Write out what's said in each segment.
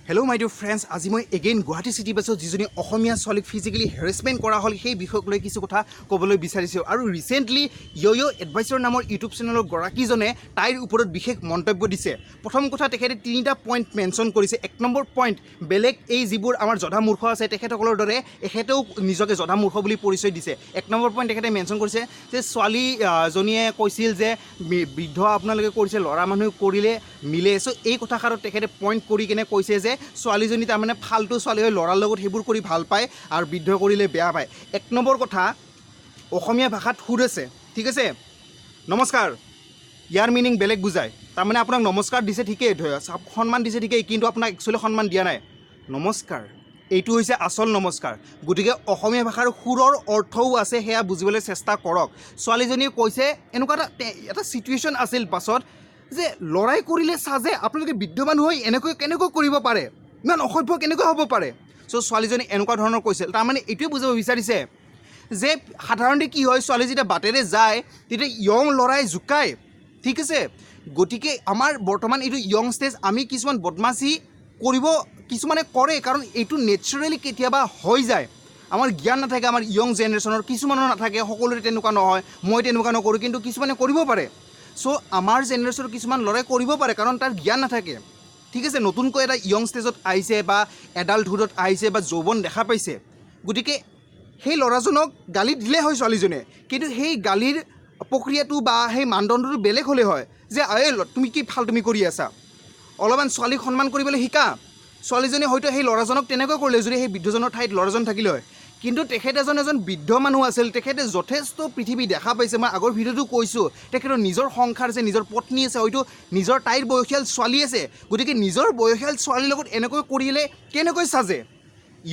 Hello my dear friends, আজি মই again Guwahati Citybus যিজনী অসমীয়া ছোৱালীক ফিজিক্যালি হেৰাসমেন্ট কৰা হল সেই বিষয়ক লৈ কিছু কথা ক'বলৈ বিচাৰিছো আৰু ৰিসেন্টলি ইয়ো এডভাইসৰ নামৰ ইউটিউব চেনেলৰ গৰাকীজনে তাইৰ ওপৰত বিশেষ মন্তব্য দিছে। প্ৰথম কথা তেখেতে তিনিটা পইণ্ট মেনশন কৰিছে। এক নম্বৰ পইণ্ট, বেলেগ এই যিবোৰ আমাৰ জধা মূৰ্খ আছে তেখেতসকলৰ দৰে এখেতেও নিজকে জধা মূৰ্খ বুলি পৰিচয় দিছে। এক নম্বৰ পইণ্ট তেখেতে মেনশন কৰিছে যে ছোৱালীজনীয়ে কৈছিল যে বৃদ্ধ আপোনালোকে কৰিছে, ল'ৰা মানুহ কৰিলে মিলে। চ' এই কথাষাৰত তেখেতে পইণ্ট কৰি কিনে কৈছে যে ছোৱালীজনী তাৰমানে ফাল্টু ছোৱালী হৈ ল'ৰাৰ লগত সেইবোৰ কৰি ভাল পায় আৰু বৃদ্ধ কৰিলে বেয়া পায়। এক নম্বৰ কথা, অসমীয়া ভাষাত সুৰ আছে, ঠিক আছে, নমস্কাৰ, ইয়াৰ মিনিং বেলেগ বুজায়। তাৰমানে আপোনাক নমস্কাৰ দিছে ঠিকেই, সন্মান দিছে ঠিকেই, কিন্তু আপোনাক একচুৱেলি সন্মান দিয়া নাই। নমস্কাৰ এইটো হৈছে আচল নমস্কাৰ। গতিকে অসমীয়া ভাষাৰ সুৰৰ অৰ্থও আছে, সেয়া বুজিবলৈ চেষ্টা কৰক। ছোৱালীজনীয়ে কৈছে এনেকুৱা এটা চিটুৱেশ্যন আছিল পাছত যে ল'ৰাই কৰিলে চাজে, আপোনালোকে বৃদ্ধ মানুহ হৈ কেনেকৈ কৰিব পাৰে, ইমান অসভ্য কেনেকৈ হ'ব পাৰে। চ' ছোৱালীজনী এনেকুৱা ধৰণৰ কৈছিল। তাৰমানে এইটোৱে বুজাব বিচাৰিছে যে সাধাৰণতে কি হয়, ছোৱালী যেতিয়া বাটেৰে যায় তেতিয়া য়ং ল'ৰাই জোকায়, ঠিক আছে। গতিকে আমাৰ বৰ্তমান এইটো য়ং ষ্টেজ, আমি কিছুমান বদমাচি কৰিব কিছুমানে কৰে, কাৰণ এইটো নেচাৰেলি কেতিয়াবা হৈ যায়। আমাৰ জ্ঞান নাথাকে, আমাৰ য়ং জেনেৰেশ্যনৰ কিছুমানৰ নাথাকে, সকলোৰে তেনেকুৱা নহয়, মই তেনেকুৱা নকৰোঁ, কিন্তু কিছুমানে কৰিব পাৰে। চ' আমাৰ জেনেৰেশ্যনৰ কিছুমান ল'ৰাই কৰিব পাৰে কাৰণ তাৰ জ্ঞান নাথাকে, ঠিক আছে। নতুনকৈ এটা য়ং ষ্টেজত আহিছে বা এডাল্টহুডত আহিছে বা যৌৱন দেখা পাইছে। গতিকে সেই ল'ৰাজনক গালি দিলে হয় ছোৱালীজনীয়ে, কিন্তু সেই গালিৰ প্ৰক্ৰিয়াটো বা সেই মানদণ্ডটো বেলেগ হ'লে হয় যে তুমি কি তুমি কৰি আছা, অলপমান ছোৱালীক সন্মান কৰিবলৈ শিকা। ছোৱালীজনীয়ে হয়তো সেই ল'ৰাজনক তেনেকৈ কৰিলে যদি সেই বৃদ্ধজনৰ ঠাইত ল'ৰাজন থাকিলে হয়। কিন্তু তেখেত এজন বৃদ্ধ মানুহ আছিল, তেখেতে যথেষ্ট পৃথিৱী দেখা পাইছে। মই আগৰ ভিডিঅ'টো কৈছোঁ, তেখেতৰ নিজৰ সংসাৰ আছে, নিজৰ পত্নী আছে, হয়তো নিজৰ তাইৰ বয়সীয়াল ছোৱালী আছে। গতিকে নিজৰ বয়সীয়াল ছোৱালীৰ লগত এনেকৈ কৰিলে কেনেকৈ চাজে।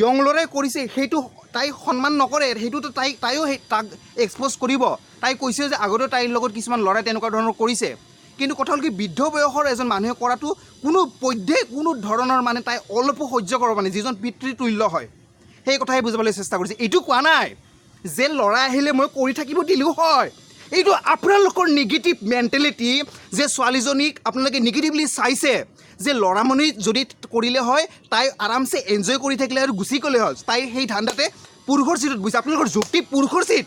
য়ং ল'ৰাই কৰিছে, সেইটো তাই সন্মান নকৰে, সেইটোতো তাইও তাক এক্সপ'জ কৰিব। তাই কৈছে যে আগতেও তাইৰ লগত কিছুমান ল'ৰাই তেনেকুৱা ধৰণৰ কৰিছে, কিন্তু কথা হ'ল কি, বৃদ্ধ বয়সৰ এজন মানুহে কৰাটো কোনো পধ্যে কোনো ধৰণৰ মানে তাই অলপো সহ্য কৰিব মানে, যিজন পিতৃতুল্য হয় সেই কথাই বুজাবলৈ চেষ্টা কৰিছে। এইটো কোৱা নাই যে ল'ৰা আহিলে মই কৰি থাকিব দিলোঁ হয়, এইটো আপোনালোকৰ নিগেটিভ মেণ্টেলিটি, যে ছোৱালীজনীক আপোনালোকে নিগেটিভলি চাইছে যে ল'ৰা মানুহ যদি কৰিলে হয় তাই আৰামছে এনজয় কৰি থাকিলে আৰু গুচি গ'লে হ'ল। তাই সেই ধান্দাতে পুৰুষৰ চিটত বহিছে। আপোনালোকৰ যুক্তি পুৰুষৰ চিট,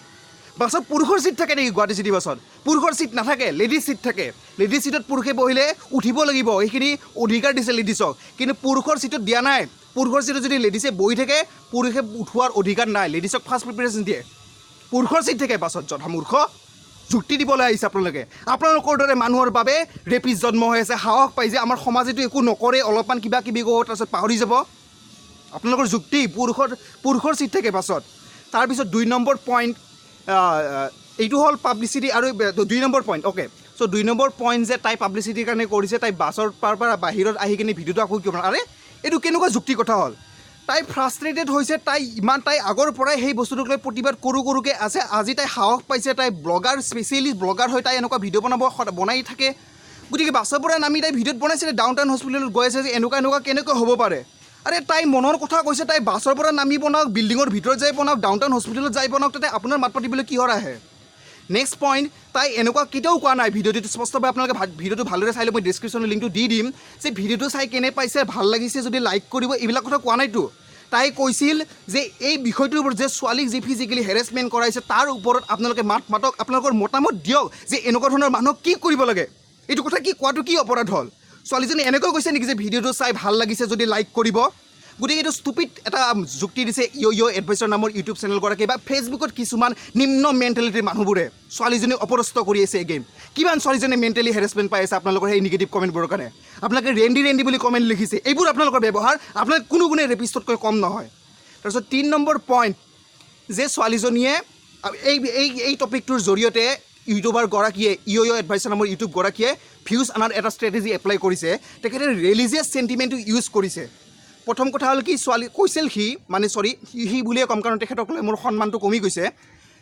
বাছত পুৰুষৰ চিট থাকে নেকি? গুৱাহাটী চিটি বাছত পুৰুষৰ চিট নাথাকে, লেডিজ চিট থাকে। লেডিজ চিটত পুৰুষে বহিলে উঠিব লাগিব, সেইখিনি অধিকাৰ দিছে লেডিছক, কিন্তু পুৰুষৰ চিটত দিয়া নাই। পুৰুষৰ চিটত যদি লেডিছে বহি থাকে, পুৰুষে উঠোৱাৰ অধিকাৰ নাই, লেডিছক ফাৰ্ষ্ট প্ৰিফাৰেঞ্চ দিয়ে। পুৰুষৰ চিট থাকে বাছত, যথা মূৰ্খ যুক্তি দিবলৈ আহিছে আপোনালোকে। আপোনালোকৰ দৰে মানুহৰ বাবে ৰেপিছ জন্ম হৈ আছে, সাহস পাই যে আমাৰ সমাজেতো একো নকৰে, অলপমান কিবা কিবি কওঁ তাৰপিছত পাহৰি যাব। আপোনালোকৰ যুক্তি পুৰুষৰ চিট থাকে বাছত। তাৰপিছত 2 নম্বৰ পইণ্ট, এইটো হ'ল পাব্লিচিটি। আৰু 2 নম্বৰ পইণ্ট, অ'কে। চ' 2 নম্বৰ পইণ্ট যে তাই পাব্লিচিটিৰ কাৰণে কৰিছে, তাই বাছৰ পৰা বাহিৰত আহি কিনে ভিডিঅ'টো আকৌ কিয় আৰে এইটো কেনেকুৱা যুক্তি কথা হ'ল। তাই ফ্ৰাষ্ট্ৰেটেড হৈছে, তাই আগৰ পৰাই সেই বস্তুটোক লৈ প্ৰতিবাদ কৰোঁকৈ আছে। আজি তাই সাহস পাইছে, তাই ব্লগাৰ, স্পেচিয়েলিষ্ট ব্লগাৰ হৈ তাই এনেকুৱা ভিডিঅ' বনাই থাকে। গতিকে বাছৰ পৰা নামি তাই ভিডিঅ'ত বনাইছিলে, ডাউন টাউন হস্পিটেলত গৈ আছে যে এনেকুৱা কেনেকৈ হ'ব পাৰে। আৰে তাই মনৰ কথা কৈছে, তাই বাছৰ পৰা নামি বনাওক, বিল্ডিঙৰ ভিতৰত যাই বনাওক, ডাউন টাউন হস্পিটেলত যাই বনাওক, তাতে আপোনাৰ মাত পাতিবলৈ কিহৰ আহে। নেক্সট পইণ্ট, তাই এনেকুৱা কেতিয়াও কোৱা নাই, ভিডিঅ'টো স্পষ্টভাৱে আপোনালোকে ভিডিঅ'টো ভালদৰে চাই লৈ মই ডিছক্ৰিপশ্যনৰ লিংকটো দি দিম, যে ভিডিঅ'টো চাই কেনে পাইছে, ভাল লাগিছে যদি লাইক কৰিব, এইবিলাক কথা কোৱা নাইতো। তাই কৈছিল যে এই বিষয়টোৰ ওপৰত, যে ছোৱালীক যি ফিজিকেলি হেৰেছমেণ্ট কৰাইছে তাৰ ওপৰত আপোনালোকে মাতক, আপোনালোকৰ মতামত দিয়ক যে এনেকুৱা ধৰণৰ মানুহক কি কৰিব লাগে। এইটো কথা কি কোৱাটো কি অপৰাধ হ'ল? ছোৱালীজনী এনেকৈ কৈছে নেকি যে ভিডিঅ'টো চাই ভাল লাগিছে যদি লাইক কৰিব? গতিকে এইটো ষ্টুপিড এটা যুক্তি দিছে ইয়ো এডভাইচৰ নামৰ ইউটিউব চেনেলগৰাকী বা ফেচবুকত কিছুমান নিম্ন মেণ্টেলিটিৰ মানুহবোৰে ছোৱালীজনীক অপদস্থ কৰি আছে। গেম কিমান ছোৱালীজনীয়ে মেণ্টেলি হেৰেছমেণ্ট পাই আছে আপোনালোকৰ সেই নিগেটিভ কমেণ্টবোৰৰ কাৰণে। আপোনালোকে ৰেণ্ডি বুলি কমেণ্ট লিখিছে, এইবোৰ আপোনালোকৰ ব্যৱহাৰ, আপোনালোকে কোনো গুণে ৰেপিষ্টতকৈ কম নহয়। তাৰপিছত 3 নম্বৰ পইণ্ট, যে ছোৱালীজনীয়ে এই টপিকটোৰ জৰিয়তে ইউটিউবাৰগৰাকীয়ে ইয়ো এডভাইচৰ নামৰ ইউটিউবগৰাকীয়ে ভিউজ আনাৰ এটা ষ্ট্ৰেটেজি এপ্লাই কৰিছে। তেখেতে ৰিলিজিয়াছ চেণ্টিমেণ্টটো ইউজ কৰিছে। প্ৰথম কথা হ'ল কি, ছোৱালী কৈছিল সি বুলিয়ে ক'ম, কাৰণ তেখেতক লৈ মোৰ সন্মানটো কমি গৈছে,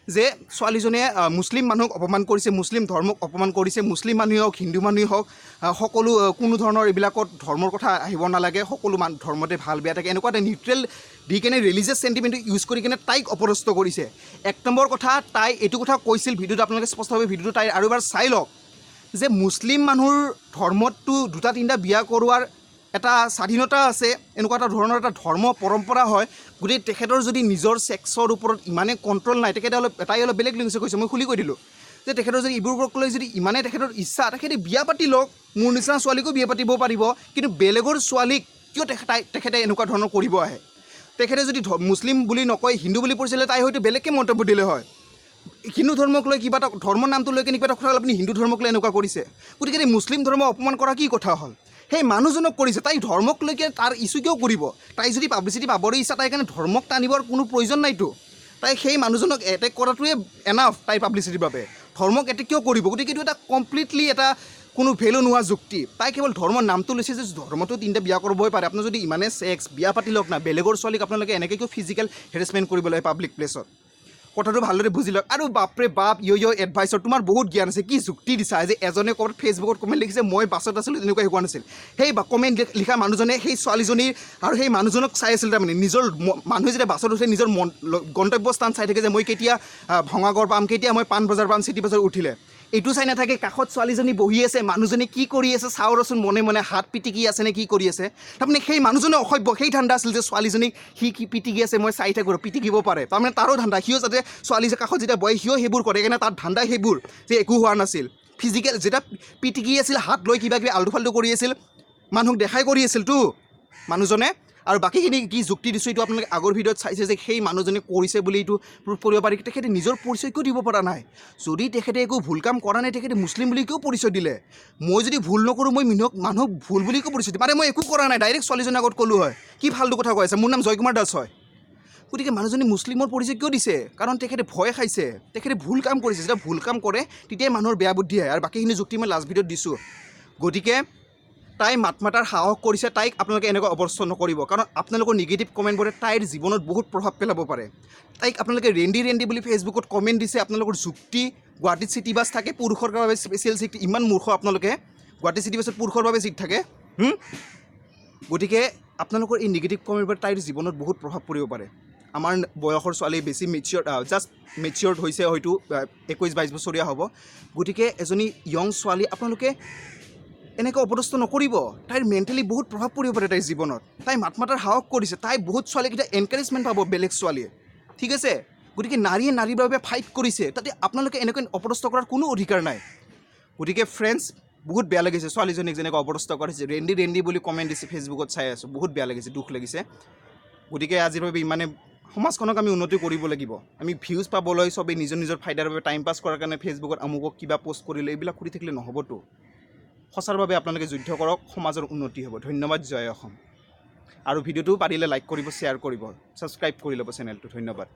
যে ছোৱালীজনীয়ে মুছলিম মানুহক অপমান কৰিছে, মুছলিম ধৰ্মক অপমান কৰিছে। মুছলিম মানুহেই হওক, হিন্দু মানুহেই হওক, সকলো কোনো ধৰণৰ এইবিলাকত ধৰ্মৰ কথা আহিব নালাগে, সকলো ধৰ্মতে ভাল বেয়া থাকে, এনেকুৱা এটা নিউট্ৰেল দি কেনে ৰিলিজিয়াছ চেণ্টিমেণ্টটো ইউজ কৰি কিনে তাইক অপদস্থ কৰিছে। 1 নম্বৰ কথা, তাই এইটো কথা কৈছিল ভিডিঅ'টো, আপোনালোকে স্পষ্টভাৱে ভিডিঅ'টো তাই আৰু এবাৰ চাই লওক, যে মুছলিম মানুহৰ ধৰ্মতটো 2-3টা বিয়া কৰোৱাৰ এটা স্বাধীনতা আছে, এনেকুৱা এটা ধৰণৰ এটা ধৰ্ম পৰম্পৰা হয়, গতিকে তেখেতৰ যদি নিজৰ ছেক্সৰ ওপৰত ইমানেই কণ্ট্ৰল নাই, তেখেতে তাই অলপ বেলেগ লিংছে কৈছে, মই খুলি কৈ দিলোঁ যে তেখেতৰ যদি এইবোৰক লৈ যদি ইমানেই তেখেতৰ ইচ্ছা, তেখেতে বিয়া পাতি লওক, মোৰ নিচিনা ছোৱালীকো বিয়া পাতিব পাৰিব, কিন্তু বেলেগৰ ছোৱালীক কিয় তেখেতে এনেকুৱা ধৰণৰ কৰিব আহে? তেখেতে যদি মুছলিম বুলি নকয়, হিন্দু বুলি পৰিছিলে, তাই হয়তো বেলেগকৈ মন্তব্য দিলে হয়। হিন্দু ধৰ্মক লৈ কিবা এটা ধৰ্মৰ নামটো লৈ কিবা এটা কথা আপুনি হিন্দু ধৰ্মক লৈ এনেকুৱা কৰিছে, গতিকে মুছলিম ধৰ্ম অপমান কৰা কি কথা হ'ল? সেই মানুহজনক কৰিছে, তাই ধৰ্মক লৈকে তাৰ ইছ্যু কিয় কৰিব? তাই যদি পাব্লিচিটি পাবলৈ ইচ্ছা, তাই কাৰণে ধৰ্মক টানিবৰ কোনো প্ৰয়োজন নাইতো। তাই সেই মানুহজনক এটেক কৰাটোৱে এনাফ তাইৰ পাব্লিচিটিৰ বাবে, ধৰ্মক এটেক কিয় কৰিব? গতিকে এইটো এটা কমপ্লিটলি এটা কোনো ভেলু নোহোৱা যুক্তি। তাই কেৱল ধৰ্মৰ নামটো লৈছে যে ধৰ্মটো তিনিটা বিয়া কৰিবই পাৰে, আপোনাৰ যদি ইমানে ছেক্স, বিয়া পাতি লওক না, বেলেগৰ ছোৱালীক আপোনালোকে এনেকৈ কিয় ফিজিকেল হেৰেছমেণ্ট কৰিব লাগে পাব্লিক প্লেছত? কথাটো ভালদৰে বুজি লওক। আৰু বাপৰে বাপ, এডভাইচৰ তোমাৰ বহুত জ্ঞান আছে, কি যুক্তি দিছা যে এজনে ক'ৰবাত ফেচবুকত কমেণ্ট লিখিছে মই বাছত আছিলোঁ তেনেকুৱা হোৱা নাছিল। সেই কমেণ্ট লিখা মানুহজনে সেই ছোৱালীজনীৰ আৰু সেই মানুহজনক চাই আছিল, তাৰমানে নিজৰ মানুহে যেতিয়া বাছত উঠে নিজৰ গন্তব্যস্থান চাই থাকে যে মই কেতিয়া ভঙাগড় পাম, কেতিয়া মই পাণ বজাৰ পাম চিটি বাছত উঠিলে, এইটো চাই নাথাকে কাষত ছোৱালীজনী বহি আছে, মানুহজনী কি কৰি আছে চাওঁ ৰচোন, মনে মনে হাত পিটিকি আছে নে কি কৰি আছে। তাৰমানে সেই মানুহজনে অসভ্য, সেই ধান্দা আছিল যে ছোৱালীজনীক সি কি পিটিকি আছে মই চাই থাকোঁ, পিটিকিব পাৰে, তাৰমানে তাৰো ধান্দা, সিও যাতে ছোৱালী কাষত যেতিয়া বয় সিও সেইবোৰ কৰে, সেইকাৰণে তাৰ ধান্দা সেইবোৰ যে একো হোৱা নাছিল। ফিজিকেল যেতিয়া পিটিকি আছিল, হাত লৈ কিবা কিবি আল্টু ফাল্টু কৰি আছিল, মানুহক দেখাই কৰি আছিলতো মানুহজনে। আৰু বাকীখিনি কি যুক্তি দিছোঁ এইটো আপোনালোকে আগৰ ভিডিঅ'ত চাইছে যে সেই মানুহজনে কৰিছে বুলি এইটো প্ৰুভ কৰিব পাৰি। তেখেতে নিজৰ পৰিচয় কিয় দিব পৰা নাই? যদি তেখেতে একো ভুল কাম কৰা নাই, তেখেতে মুছলিম বুলি কিয় পৰিচয় দিলে? মই যদি ভুল নকৰোঁ, মই মানুহক ভুল বুলি কিয় পৰিচয় দিম? মানে মই একো কৰা নাই, ডাইৰেক্ট ছোৱালীজনীৰ আগত ক'লোঁ হয়, কি ফাল্টু কথা কৈ আছে, মোৰ নাম জয়কুমাৰ দাস হয়। গতিকে মানুহজনী মুছলিমৰ পৰিচয় কিয় দিছে? কাৰণ তেখেতে ভয় খাইছে, তেখেতে ভুল কাম কৰিছে। যেতিয়া ভুল কাম কৰে তেতিয়াই মানুহৰ বেয়া বুদ্ধি আহে। আৰু বাকীখিনি যুক্তি মই লাষ্ট ভিডিঅ'ত দিছোঁ। গতিকে তাই মাত মাতাৰ সাহস কৰিছে, তাইক আপোনালোকে এনেকৈ অপদস্থ নকৰিব, কাৰণ আপোনালোকৰ নিগেটিভ কমেণ্টবোৰে তাইৰ জীৱনত বহুত প্ৰভাৱ পেলাব পাৰে। তাইক আপোনালোকে ৰেণ্ডি বুলি ফেচবুকত কমেণ্ট দিছে, আপোনালোকৰ যুক্তি গুৱাহাটীত চিটি বাছ থাকে, পুৰুষৰ বাবে স্পেচিয়েল চিট, ইমান মূৰ্খ আপোনালোকে, গুৱাহাটী চিটি বাছত পুৰুষৰ বাবে চিট থাকে। গতিকে আপোনালোকৰ এই নিগেটিভ কমেণ্টবোৰে তাইৰ জীৱনত বহুত প্ৰভাৱ পৰিব পাৰে। আমাৰ বয়সৰ ছোৱালী বেছি জাষ্ট মেচিয়ৰ্ড হৈছে, হয়তো 21-22 বছৰীয়া হ'ব। গতিকে এজনী য়ং ছোৱালী আপোনালোকে এনেকৈ অপদস্থ নকৰিব, তাইৰ মেণ্টেলি বহুত প্ৰভাৱ পৰিব পাৰে তাইৰ জীৱনত। তাই মাত মাতাৰ সাহস কৰিছে, তাই বহুত ছোৱালীক এতিয়া এনকাৰেজমেণ্ট পাব বেলেগ ছোৱালীয়ে, ঠিক আছে? গতিকে নাৰীয়ে নাৰীৰ বাবে ফাইট কৰিছে, তাতে আপোনালোকে এনেকৈ অপদস্থ কৰাৰ কোনো অধিকাৰ নাই। গতিকে ফ্ৰেণ্ডছ, বহুত বেয়া লাগিছে ছোৱালীজনীক যেনেকৈ অপদস্থ কৰিছে, ৰেণ্ডি বুলি কমেণ্ট দিছে ফেচবুকত চাই আছোঁ, বহুত বেয়া লাগিছে, দুখ লাগিছে। গতিকে আজিৰ বাবে ইমানে, সমাজখনক আমি উন্নতি কৰিব লাগিব। আমি ভিউজ পাবলৈ চবেই নিজৰ নিজৰ ফাইদাৰ বাবে টাইম পাছ কৰাৰ কাৰণে ফেচবুকত আমুকক কিবা পষ্ট কৰিলে এইবিলাক কৰি থাকিলে নহ'বতো। সঁচাৰ বাবে আপোনালোকে যুদ্ধ কৰক, সমাজৰ উন্নতি হ'ব। ধন্যবাদ, জয় অসম। আৰু ভিডিঅ'টো পাৰিলে লাইক কৰিব, শ্বেয়াৰ কৰিব, ছাবস্ক্ৰাইব কৰি ল'ব চেনেলটো। ধন্যবাদ।